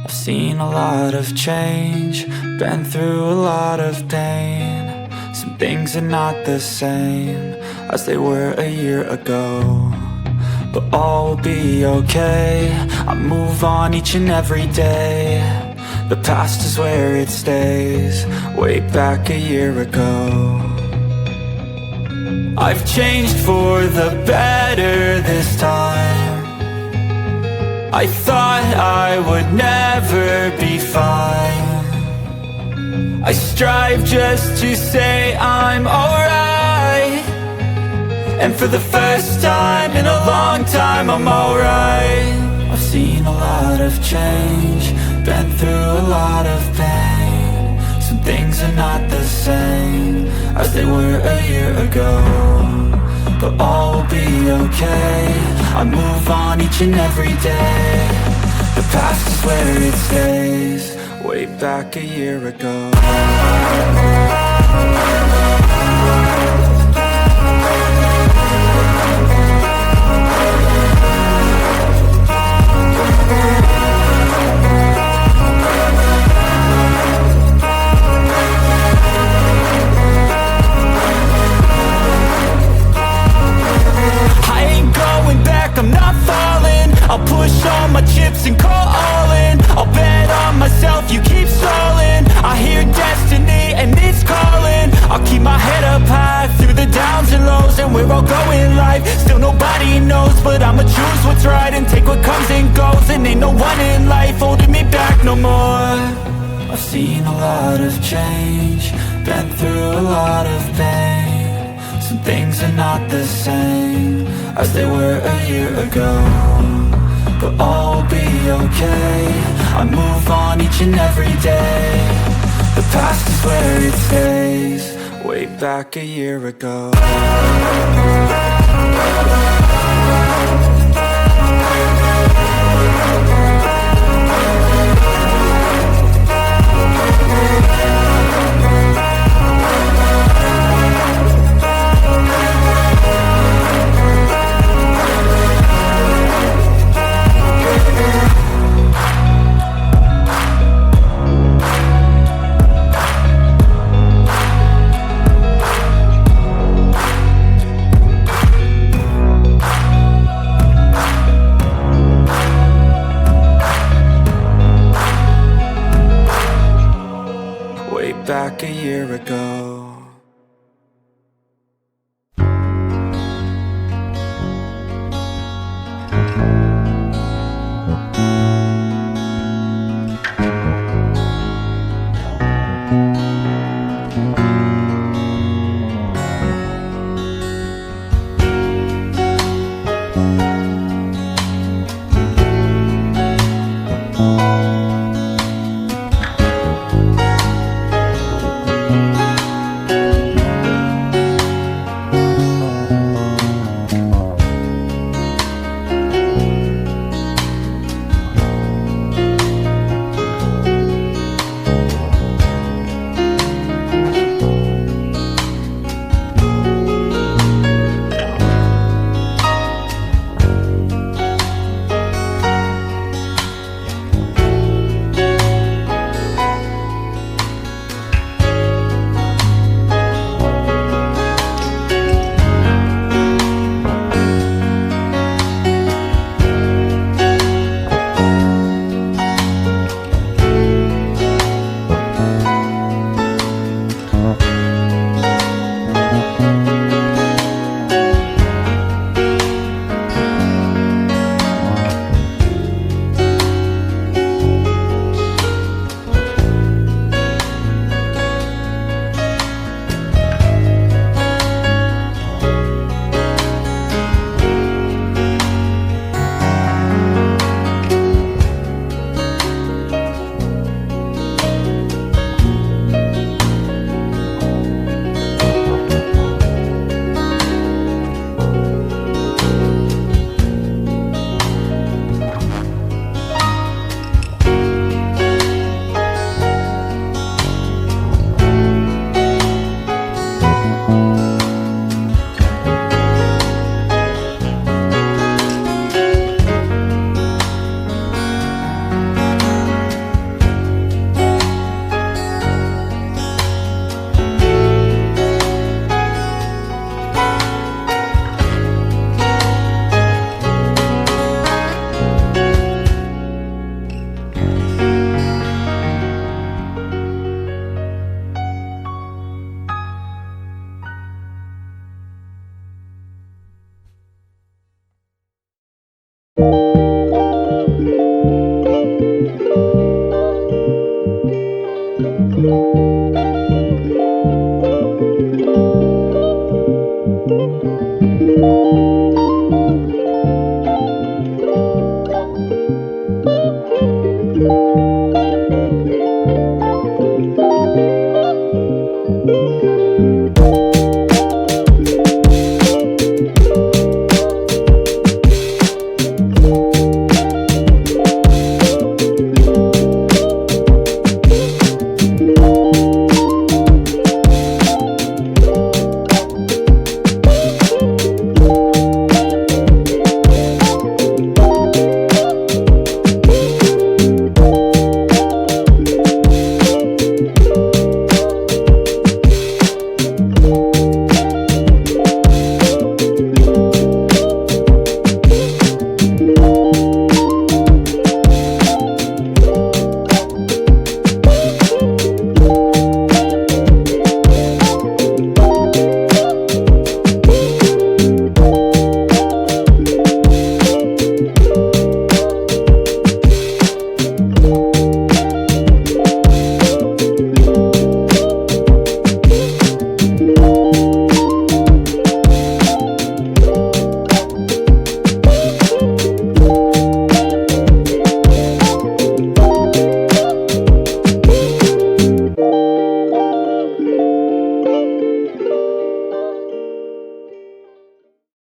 I've seen a lot of change, been through a lot of pain. Some things are not the same as they were a year ago, but all will be okay. I move on each and every day. The past is where it stays, way back a year ago. I've changed for the better this time. I thought I would never be fine. I strive just to say I'm alright, and for the first time in a long time I'm alright. I've seen a lot of change, been through a lot of pain. Some things are not the same as they were a year ago, but all will be okay. I move on each and every day. The past is where it stays, way back a year ago. I'm not falling, I'll push all my chips and call all in. I'll bet on myself, you keep stalling. I hear destiny and it's calling. I'll keep my head up high through the downs and lows, and we're all going live. Still nobody knows, but I'ma choose what's right and take what comes and goes. And ain't no one in life holding me back no more. I've seen a lot of change, been through a lot of pain. Some things are not the same as they were a year ago, but all will be okay. I move on each and every day. The past is where it stays, way back a year ago. Back a year ago.